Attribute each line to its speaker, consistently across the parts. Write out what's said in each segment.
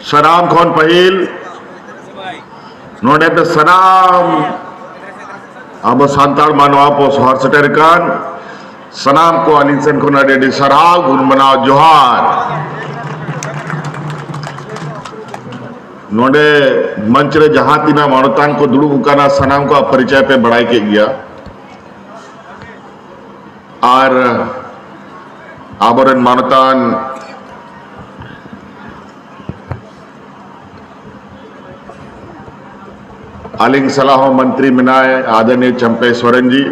Speaker 1: Salam khon pahil node pe salam abo santal manwa po sohar seterkan salam ko alinsen ko nade di sarau gun manao johar नोडे मंच रे जहां तीना मानवतान को दुड़ूब उकाना सनाम को परिचय पे बढ़ाई के गया और आबरन मानवतान आलिंग सलाह मंत्री मिनाए आदरणीय चंपेश्वरन जी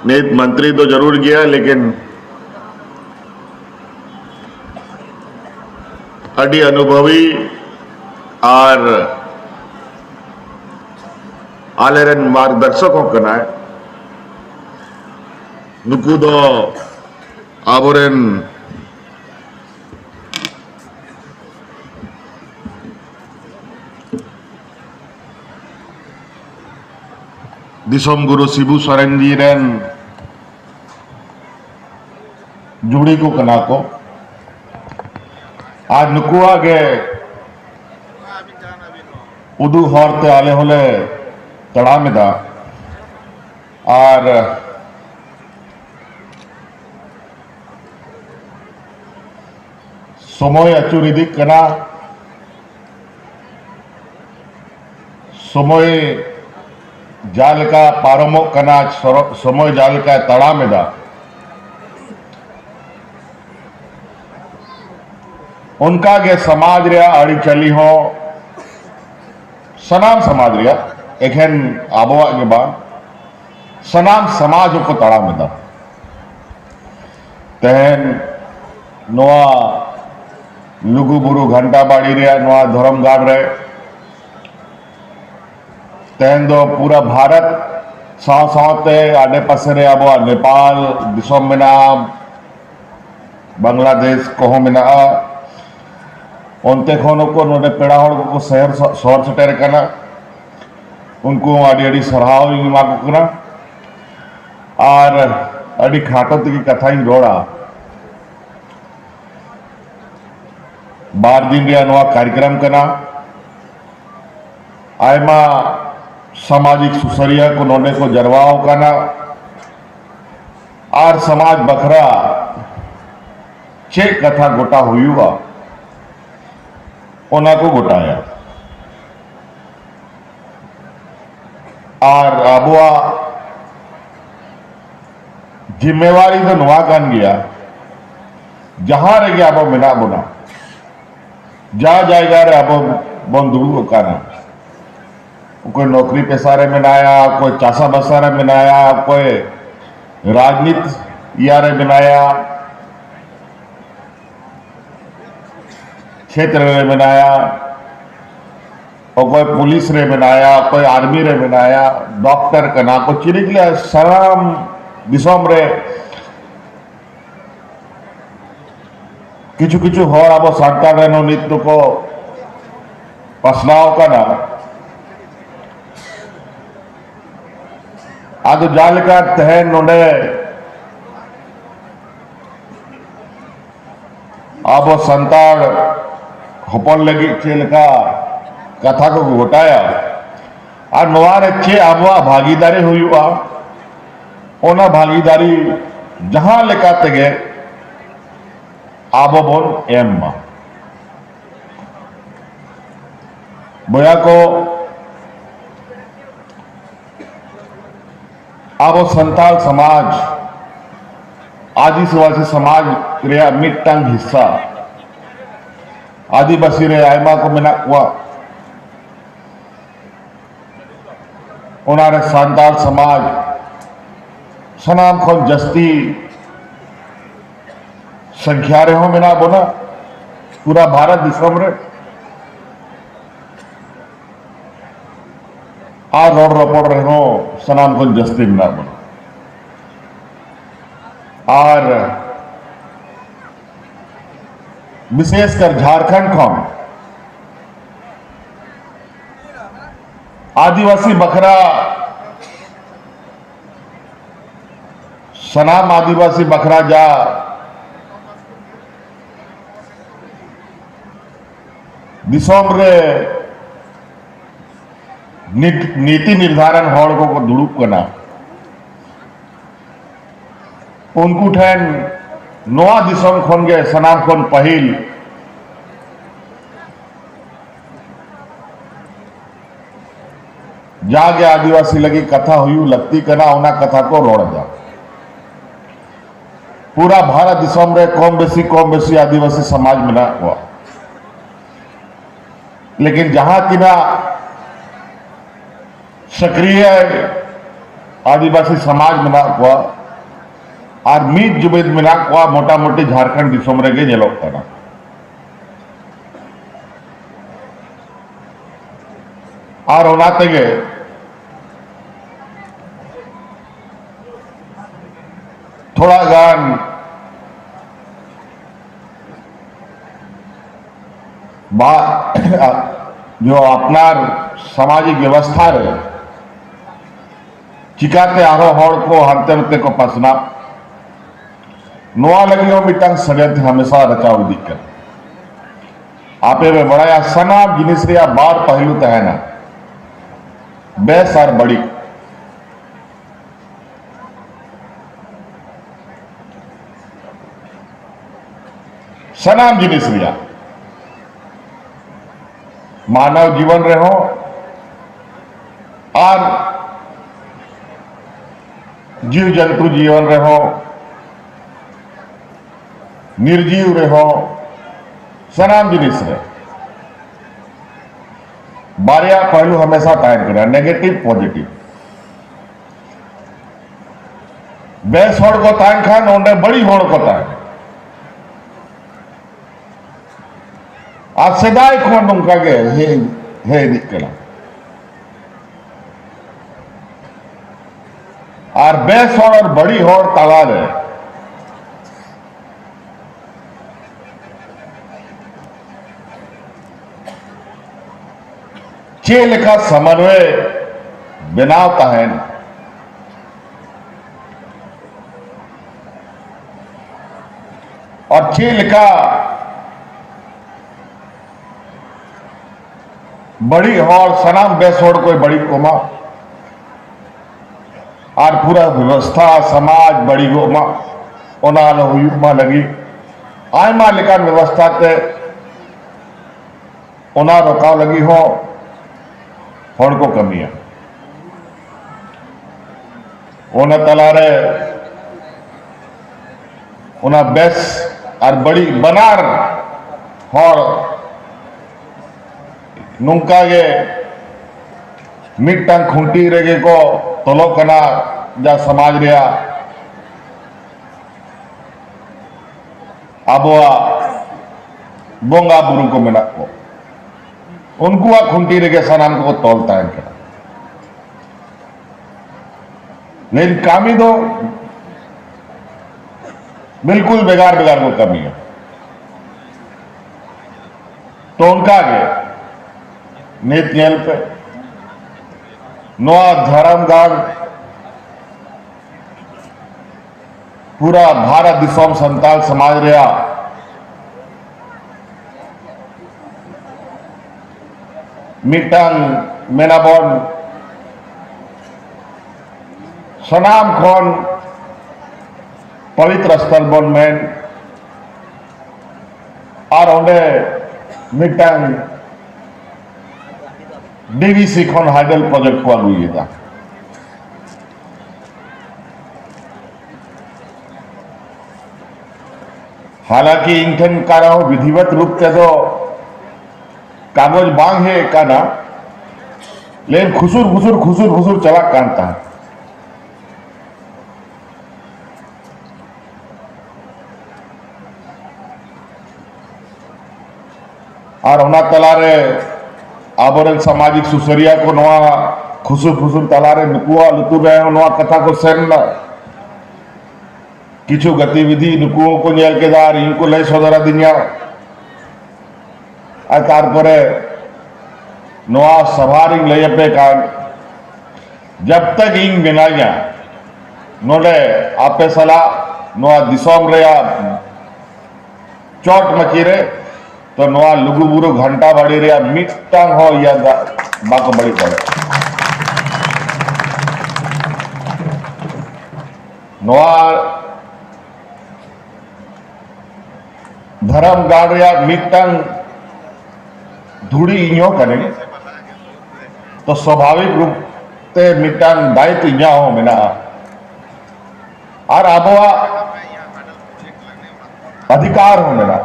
Speaker 1: ने मंत्री तो जरूर गया लेकिन अड़ी अनुभवी और आलेरन मार्गदर्शकों कना है नुकु दो आबोरेन दिसोम गुरु शिबू सोरेन जी रेन जुड़ी को कना को आज नुकुआ के उदू हरते आले होले तड़ामेदा और समय अचुरिदी कना समय जाल का पारमो कना समय जाल का तड़ामेदा उनका के समाज रे आड़ी चली हो सनाम समाज रे एखन आबोआ के बाद सनाम समाज को तड़ा में दा तेहन नोआ लुगु बुरु घंटा बाड़ी रे नोआ धर्म गाड़ रे तेहन दो पूरा भारत साव सावते आडे पासे रे आबोआ नेपाल दिसोम मेना बांग्लादेश कोहो मेना उनते खोनों को नोडे पेड़ा होड़ को शहर शहर सेटेर करना उनको आड़ी आड़ी सराहाव इमा को करना और आड़ी खाटो की कथा ही रोड़ा बार दिन रे नवा कार्यक्रम करना आयमा सामाजिक सुसरिया को नोने को जरवाओ करना और समाज बखरा चे कथा गोटा हुई हुआ ओना को गोटाया और अबुआ जिम्मेवारी तो नुआ कान गया जहां रह गया अब मिना बुना जा जाएगा रे अब बंधु काना कोई नौकरी पेशा रे मिनाया कोई चासा बसा रे मिनाया कोई राजनीति यारे मिनाया क्षेत्र रे बनाया और कोई पुलिस रे बनाया कोई आर्मी रे बनाया डॉक्टर कना को चिरिक ले सलाम दिसोम रे किचु किचु हो अब सांता रे नो नित्य को पसनाव कना आदो जाल का तहन नोडे अब संताड़ हपन लगी चेल का कथा को घोटाया और नवार अच्छे आबवा भागीदारी हुई हुआ ओना भागीदारी जहां लेकाते गए आबो बोल एम बोया को आबो संताल समाज आदिवासी समाज रे मिट्टांग हिस्सा आदिवासी रे आयमा को मेना कुआ उनारे सांताल समाज सनाम खन जस्ती संख्या रे हो मेना बोना पूरा भारत दिसम रे आ रोड रोपड़ रे हो सनाम खन जस्ती मेना बोना और विशेषकर झारखंड खन आदिवासी बखरा सनाम आदिवासी बखरा जा दिसोम रे नीति निर्धारण हड़ को दुड़ुब करना उनको ठेन नोआ दिसोम खन गे सनाम खन पहिल जागे आदिवासी लगी कथा हुई लगती करना उना कथा को रोड़ जा पूरा भारत दिसोम रे कम बेसी आदिवासी समाज में हुआ लेकिन जहां की ना सक्रिय आदिवासी समाज में हुआ और मीत जुबेद में हुआ मोटा मोटी झारखंड दिसोम रे जेलोक करना और ओनाते गे थोड़ा गान जो अपनार सामाजिक व्यवस्था रे चिकाते आरो हड़ को हंते नते को पसना नोआ लगी मिटांग सड़त हमेशा रचाव दिक्कत आपे में बड़ा सनाम जिनिस रे बार पहलू तहना बेस और बड़ी सनाम जिनिस रिया मानव जीवन रहो और जीव जंतु जीवन रहो निर्जीव रहो सनाम जिनिस रहे बारिया पहलू हमेशा तय करा नेगेटिव पॉजिटिव बेस हड़ को तय खान ओंडे बड़ी हड़ को तय आज सेदाय को नौका गे हे दिक्कला और बेस हड़ और बड़ी हड़ तला रे चे लेखा समन्वय बनावता है और चे लेखा बड़ी हॉल सनाम बेस होड़ कोई बड़ी कोमा और पूरा व्यवस्था समाज बड़ी गोमा ओना लगी आयमा लेकर व्यवस्था ते ओना रोकाव लगी हो हड़ को कमी है ओना तलारे ओना बेस और बड़ी बनार हड़ नुका गे मिट्टांग खुंटी रेगे को तोलो कना जा समाज रिया आबोआ बोंगा बुरु को मेना को उनको खुंटी रेगे सनाम को तोलता है क्या लेकिन कामी दो बिल्कुल बेगार बेगार को कमी है तो उनका आगे नीत नेल पे नोआ धर्मगार पूरा भारत दिसोम संताल समाज रहा मिटांग मेनाबन सनाम खन पवित्र स्थल बन में और उन्हें मिटांग डीवीसी खन हाइडल प्रोजेक्ट को आगुएगा हालांकि इंठन का रहो विधिवत रूप से तो कागज बांग है का ना लेकिन खुसुर चला कानता है और होना तलारे आबोरन सामाजिक सुसरिया को नवा खुसुर तलारे नुकुआ लुतु रहे नवा कथा को सेन किछु गतिविधि नुकुओं को नेल के दार इनको लय सदरा दिनिया और तारपरे नवा सभारिंग लय पे कान जब तक इंग बिनाया नोले आपे सला नवा दिसोम रे चोट मचीरे तो नवा लुगुबुरु घंटा बाड़ी रे मिट्टांग हो या बाको बड़ी पड़े नवा धर्म गाड़ रे मिट्टांग धुड़ी इñो कने तो स्वाभाविक रूप ते मिट्टांग दायित्व इñा हो मेना और आबोआ अधिकार हो मेना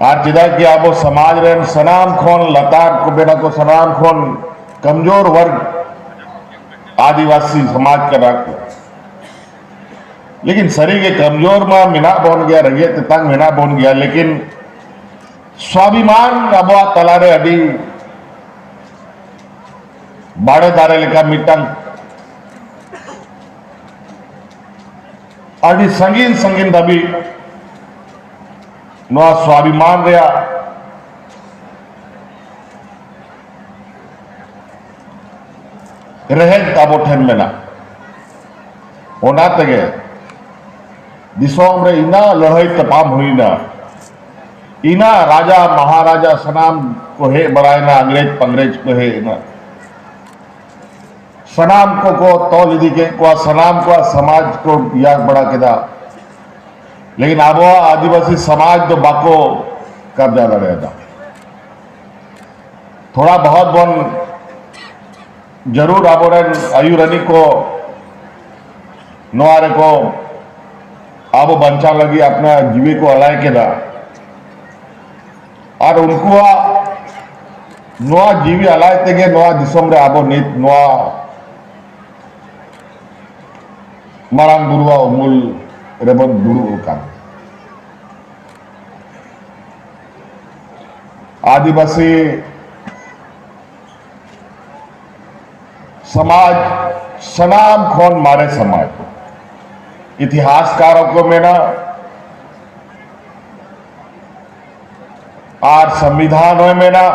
Speaker 1: और चिदा कि आबो समाज रे सनाम खोन लतार को बेना को सनाम खोन कमजोर वर्ग आदिवासी समाज का रख लेकिन सरी के कमजोर में मिना बोन गया रगे तंग मिना बोन गया लेकिन स्वाभिमान आबोआ तलारे अभी बाड़े दारे लेका मिट्टांग अभी संगीन संगीन दबी नवा स्वाभिमान रे रहे ताबो ठन मेना ओना तगे दिसोम रे इना लड़ाई तपाम हुई ना इना राजा महाराजा सनाम को हे बड़ाई ना अंग्रेज पंग्रेज को हे ना सनाम को तो लिदी के को सनाम को समाज को याद बड़ा केदा लेकिन आबो आदिवासी समाज तो बाको कब्जा रहेगा थोड़ा बहुत बन जरूर आबोरन आयुरनी को नोआरे को आबो बंचा लगी अपना जीवी को अलाय केदा और उनको नोआ जीवी अलाय तेगे नोआ दिसम रे आबो नीत नोआ मारांग बुरुआ उमुल रेबन दुरु का आदिवासी समाज सनाम खोन मारे समाज इतिहासकारों को में ना और संविधान में ना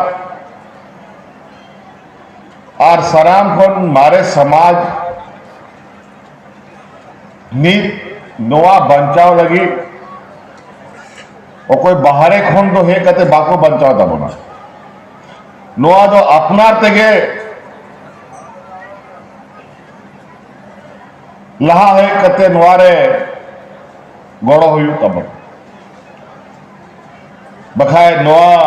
Speaker 1: और सनाम खोन मारे समाज नीत नोआ बंचाव लगी और कोई बाहरे खोन तो है कहते बाको बंचाव था बोना नोआ तो अपना तेगे लहा है कहते नोआरे गोड़ो हुई तब बखाए नोआ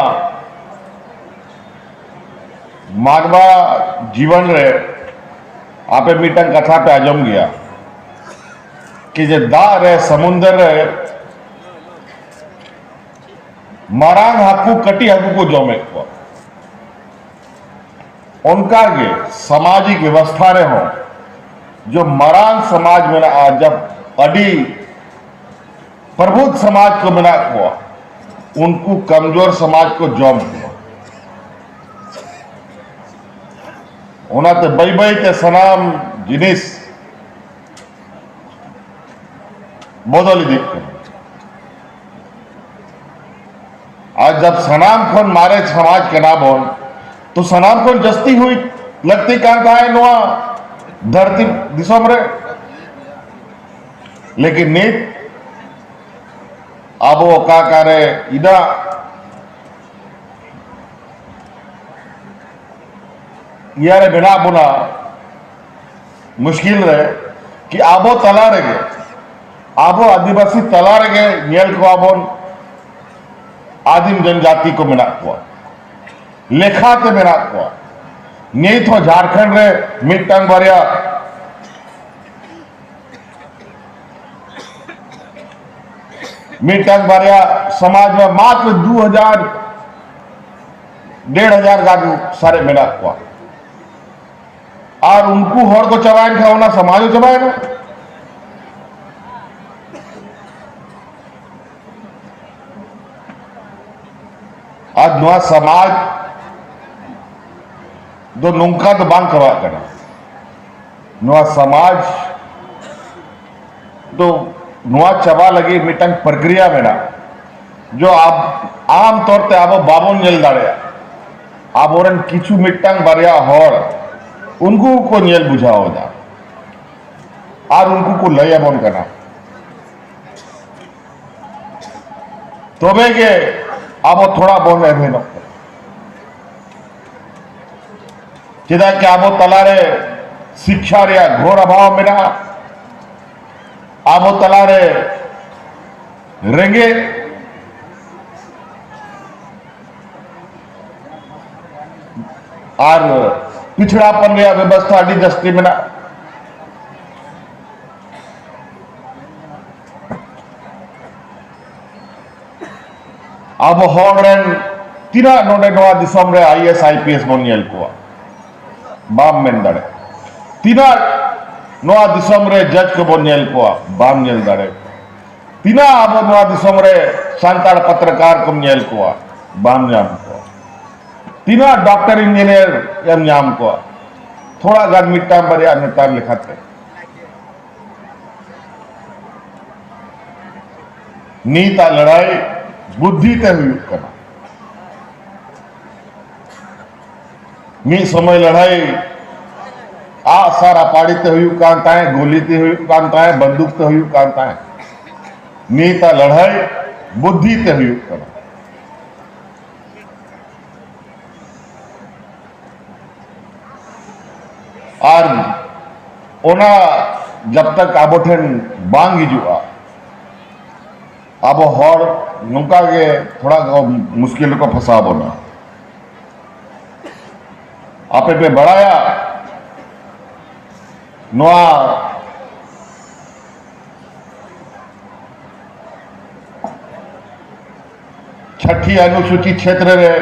Speaker 1: मानवा जीवन रे आपे मीटन कथा पे आजम गया कि जे दा रे समुंदर रे मारांग हाकू कटी हाकू को जमे को उनका के सामाजिक व्यवस्था रे हो जो मरांग समाज में आज जब अडी प्रबुद्ध समाज को मिला हुआ उनको कमजोर समाज को जम हुआ उन्हें बई बई ते सनाम जिनिस बदली दिखते आज जब सनाम खोन मारे समाज के ना बोल तो सनाम खोन जस्ती हुई लगती कहां है नोआ धरती दिसम रे लेकिन नीत आबो का करे इदा यारे बिना बुना मुश्किल रहे कि आबो तला रहे आबो आदिवासी तला रहे नियल को आबो आदिम जनजाति को मिला हुआ लेखा ते मिला हुआ नहीं तो झारखंड रे मिट्टंग बरिया मिट्टंग बरिया समाज में मात्र 2000 1500 गाड़ी सारे मिला हुआ और उनको हर को चबाइन खाओ समाज को चबाए ना आज नवा समाज दो नुका तो बांग करवा करना नवा समाज तो नवा चबा लगी मिटंग प्रक्रिया में ना जो आप आम तौर पे आप बाबोन जेल दाड़े आप और किचु मिटंग बरिया हर उनको को नेल बुझाओ जा और उनको को लय बन करना तबे के अब थोड़ा बोन एवेनो चेदा कि अब तलारे शिक्षा रे घोर अभाव मेरा अब तलारे रेंगे और पिछड़ापन रे व्यवस्था अड़ी जस्ती मेना अब हॉर्न तीना नोडे नोआ दिसम रे आईएएस आईपीएस बन नेल को बाम मेन दाड़े तीना नोआ दिसम रे जज को बन नेल को बाम नेल दाड़े तीना अब नोआ दिसम रे सांताड़ पत्रकार को नेल को बाम न्याम को तीना डॉक्टर इंजीनियर एम न्याम को थोड़ा गान मिट्टा बरिया नेतार लिखाते नीता लड़ाई बुद्धि ते हुई करना मी समय लड़ाई आ सारा पाड़ी ते हुई कांता है गोली ते हुई कांता है बंदूक ते हुई कांता है नीता लड़ाई बुद्धि ते हुई करना और ओना जब तक आबोठन बांग हिजुआ अब हर नुका के थोड़ा मुश्किल को फंसा बोना आपे पे बढ़ाया नोआ छठी अनुसूचित क्षेत्र रे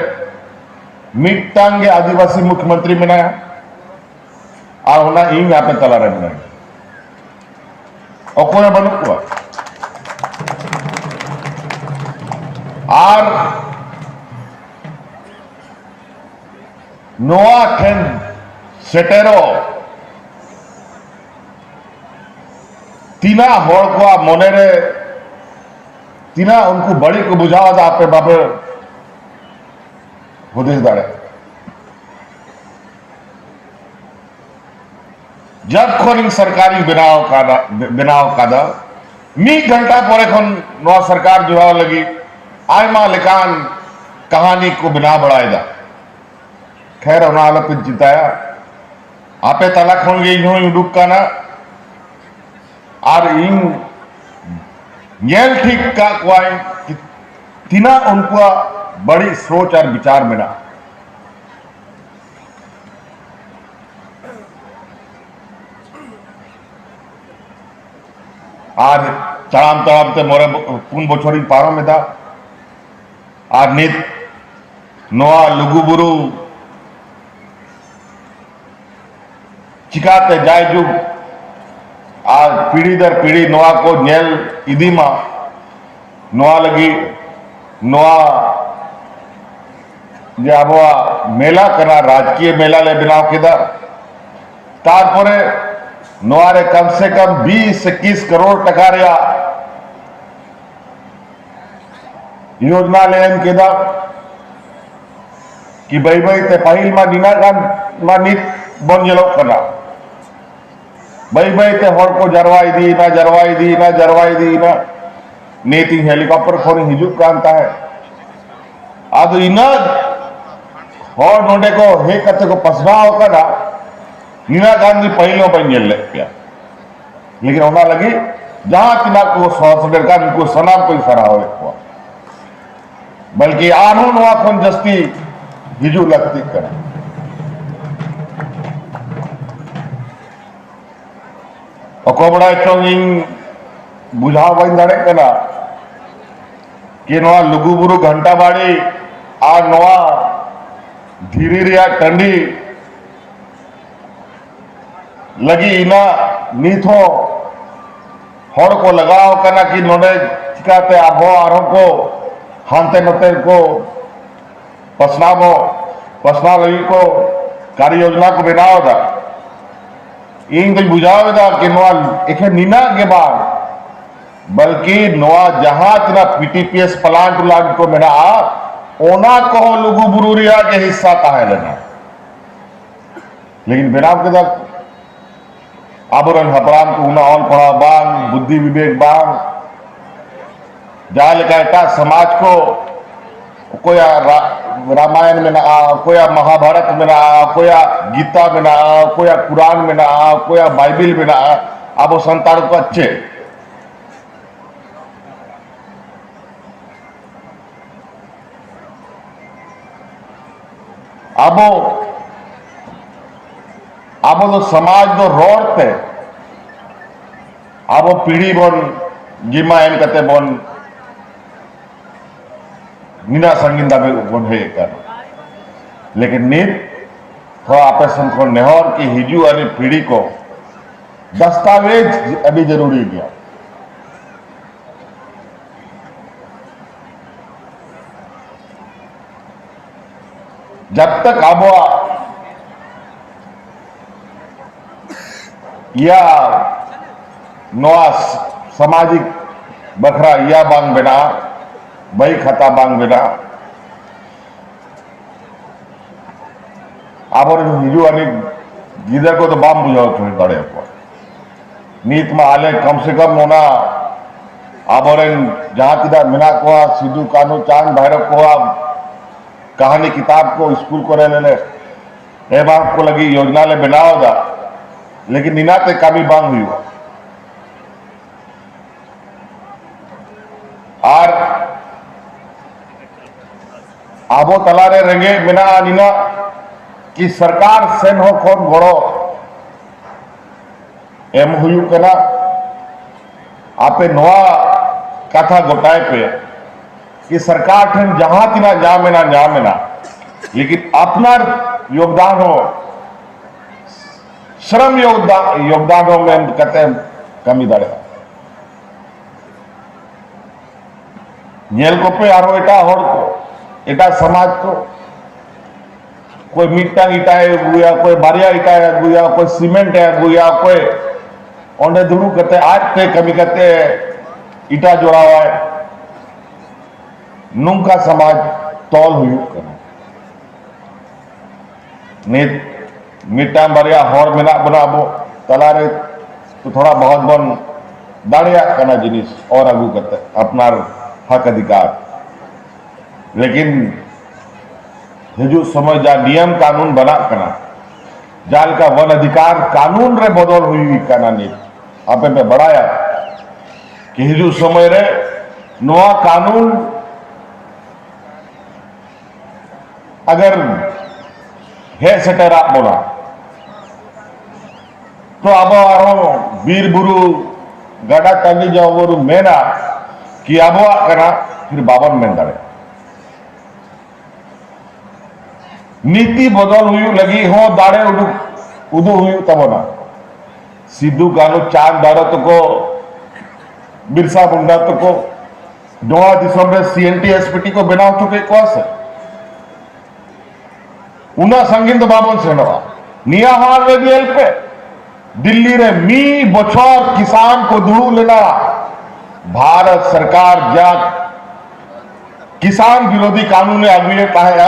Speaker 1: मिट्टांगे आदिवासी मुख्यमंत्री बनाया और होना इन यहाँ पे तला रहे और कोई बनू हुआ और नोआ खेन सेटेरो तीना होड़ को आप मोने रे तीना उनको बड़ी को बुझावा था आपे बाबे हुदिस दाड़े जब खोन सरकारी बिनाव कादा मी घंटा पोरे खोन नोआ सरकार जुड़ाव लगी आयमा लेकान कहानी को बिना बढ़ाएगा खैर होना आला पिन चिताया आपे तला खोन गई हो डुक का ना और इन येल ठीक का क्वाई कि तीना उनको बड़ी सोच और विचार मिला और चढ़ाम तड़ामते मोरे पुन बोछोरी पारो में था और नित नोआ लुगुबुरु चिकाते जाए जुग आज पीढ़ी दर पीढ़ी नोआ को नेल इदीमा नोआ लगी नोआ जे आबवा मेला कना राजकीय मेला ले बिनाव केदा तारपरे नोआ रे कम से कम 20-21 करोड़ टका रिया योजना ले एम केदा कि भाई भाई ते पहिल मा दिना गान मा नीत बन जेलो कना भाई भाई ते हर को जरवाई दी ना नीति हेलीकॉप्टर खोनी हिजुक कांता है आदो इना हर नोडे को हे कते को पसना होकर नीना गांधी पहिलो बन जेल ले क्या लेकिन होना लगी जहां तिना को सौसडेर का को सनाम कोई सरा हो बल्कि आनो नोआ खोन जस्ती हिजू लगती करा अकोबड़ा चोंगिंग बुझाव बन दाड़े कना कि नोआ लुगुबुरु घंटा बाड़ी आ नोआ धीरे रिया टंडी लगी इना नीथो हर को लगाओ कना कि नोडे चिकाते आबो आरो को हांते नते को पसना लगी को कार्य योजना को बनाओ था इन तो बुझाओ था कि नोआ एक नीना के बाद बल्कि नोआ जहां तना पीटीपीएस प्लांट लाग को मेरा ओना को लुगु बुरुरिया के हिस्सा का है लेना लेकिन बिनाव के तक आबरन हपराम को उना ऑल पड़ा बांग बुद्धि विवेक बांग जहाँ लेका एटा समाज को कोया रामायण में ना कोया महाभारत में ना कोया गीता में ना कोया कुरान में ना कोया बाइबिल में ना अब संतान को अच्छे अब तो समाज तो रोडते अब पीढ़ी बन जिमा एम कते बन निना संगिंदा बन है कर लेकिन नीत थोड़ा आपे को नेहर की हिजू वाली पीढ़ी को दस्तावेज अभी जरूरी गया जब तक अब या नवा सामाजिक बखरा या बांग बेना बही खाता बांग बेना अब हिजू आनी गिदर को तो बाम बुझाओ छोड़ दड़े को नीत में आले कम से कम होना अब जहां किधर मिना को सिद्धू कानू चांद भैरव को कहानी किताब को स्कूल को रहने ए बाप को लगी योजना ले बनाओ दा लेकिन निनाते कामी बांग हुई और आबो तलारे रंगे मिना निना कि सरकार सेन हो खोन गोड़ो एम हुई कना आपे नवा कथा गोटाए पे कि सरकार ठन जहां तिना जा में लेकिन अपना योगदान हो श्रम योगदान हो में कहते कमी दड़े नेल को पे आरो एटा होड़ को एटा समाज को कोई मिट्टा इटाए गुया कोई बारिया इटाए गुया कोई सीमेंट है गुया कोई ओंडे दुड़ू करते आज ते कमी करते इटा जोड़ा हुआ है नुंका समाज तौल हुई करना नित मिट्टा बारिया हॉर मेना बनाबो तलारे तो थोड़ा बहुत बन दाड़िया करना जिनिस और अगू करते अपना हक अधिकार लेकिन हिजू समय जा नियम कानून बना करना जाल का वन अधिकार कानून रे बदल हुई करना नीत आपे में बढ़ाया कि हिजू समय रे नवा कानून अगर है सेटर आप बोला तो अब वीर बुरु गड़ा टांगी जाओ मेना कि अब करना फिर बावन में दड़े नीति बदल हुई लगी हो दाड़े उदू हुई तब ना सिद्धू कानू चांद दारो तो को बिरसा मुंडा तो को नवा दिसम में CNT-SPT को बनाव चुके कौस है उना संगीन तो बाबन से नवा निया हार वे गेल पे दिल्ली रे मी बछौर किसान को दुड़ू लेना भारत सरकार जा किसान विरोधी कानून अगुए कहे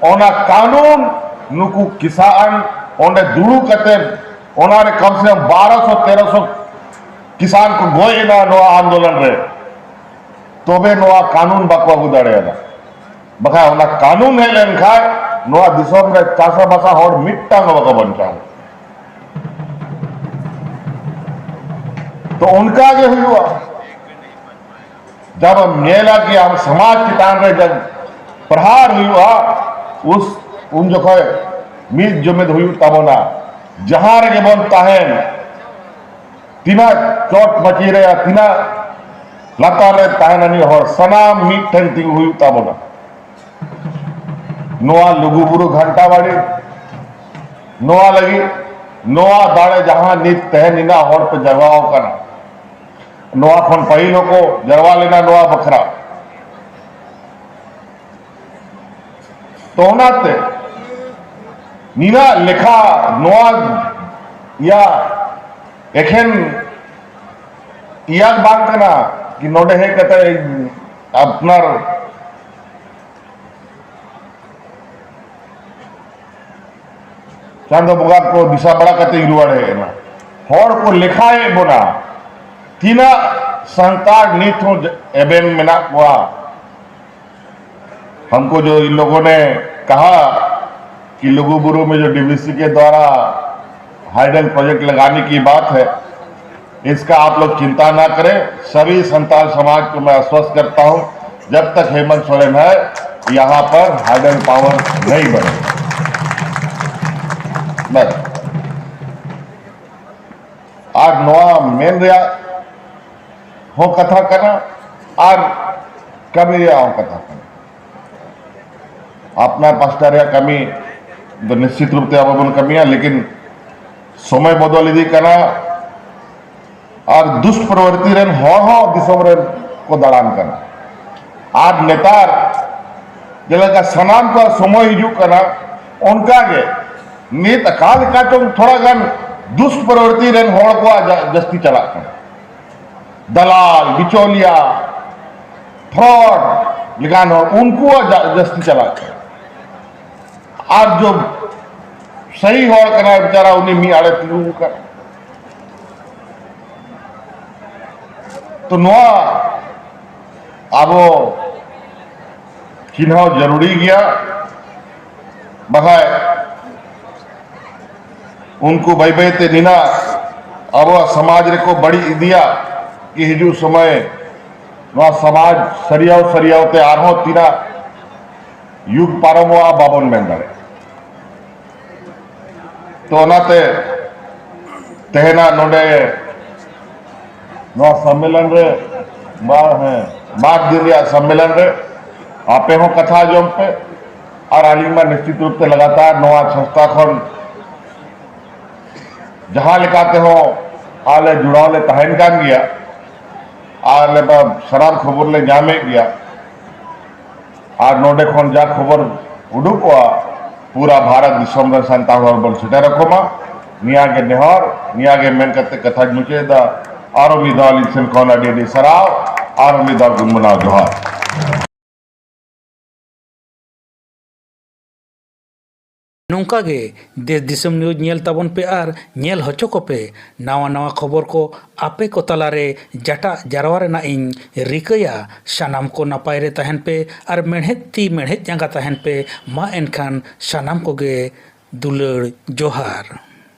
Speaker 1: ओना कानून नुकु किसान ओंडे दुड़ू कते ओनारे कम से कम 1200-1300 किसान को गोए ना नवा आंदोलन रे तोबे नवा कानून बकवा उदाड़ेगा बखा ओना कानून है लेन खाए नवा दिसम रे चासा बसा होड़ मिट्टा बका बन जाऊं तो उनका आगे हुआ जब मेला की हम समाज किटान रहे जब प्रहार हुआ उन जो है मीत जो में हुई तबोना जहां रे बनता है तिना चोट मची रहे तिना लता रे ताहना नहीं और सनाम मीट ठन तिंग हुई तबोना नोआ लुगु बुरु घंटा वाली नोआ लगी नोआ दाड़े जहां नित तह निना और पे जगवाओ करना नोआ खन पहिलो को जरवा लेना नोआ बखरा तो नाते नीना लेखा नोआ या एखेन इयाग बात करना कि नोडे है कहते अपनार चांदो बुगा को दिशा बड़ा कहते इरुआड़े ना हॉर को लिखा है बोना तीना संतार नीत हो एबेन मिना हुआ। हमको जो इन लोगों ने कहा कि लुगुबुरु में जो डीवीसी के द्वारा हाइडल प्रोजेक्ट लगाने की बात है, इसका आप लोग चिंता ना करें। सभी संताल समाज को मैं आश्वस्त करता हूं, जब तक हेमंत सोरेन है यहां पर हाइडल पावर नहीं बने। बस और नोआ मेन रिया हो कथा करना और कमी रिया हो कथा करना अपना पास्टा रिया कमी तो निश्चित रूप से अब कमिया, लेकिन समय बदल इदी करना और दुष्ट प्रवृत्ति रेन हो दिसम रे को दाड़ान करना और नेतार जलका सनाम का समय हिजू करना उनका के नीत अकाल का तो थोड़ा गन दुष्ट प्रवृत्ति रेन होड़ को जस्ती चला करना, दलाल बिचौलिया फ्रॉड लिगान हो उनको जस्ती चला करना और जो सही होड़ करना बेचारा उन्हें मी आड़े तीनों कर। तो नोआ अब चिन्ह जरूरी गया बहाय उनको बई बईते नीना अब समाज रे को बड़ी दिया कि हिजू समय नोआ समाज सरियाव सरियावते आरहो तीना युग पारमोआ बाबन मेंदरे तो ओनाते तेहना नोडे नोआ सम्मेलन रे बार दिन रिया सम्मेलन रे आपे हो कथा जोम पे और आलिमा निश्चित रूप से लगातार नोआ संस्था खन जहां लिखाते हो आले जुड़ाव ले तहन कान गया आले सराब खबर ले जामे गया और नोडे खन जा खबर उडुक हुआ पूरा भारत दिसम रे संताल हर बल छुटे रखो मा निया के नेहर निया के मेन करते कथा मुचे दा और उम्मीदवार लिसन कौन अडी सराव और उम्मीदवार गुनगुना जोहार।
Speaker 2: नौका गे देश दिसम न्यूज नेल ताबन पे और नेल होचो को पे नवा नवा खबर को आपे को तलारे जटा जारवा रेना इन रिकया सानाम को नपाय रे तहन पे और मेढ़ेत ती मेढ़ेत जांगा तहन पे मा एनखान सानाम को गे दुलड़ जोहार।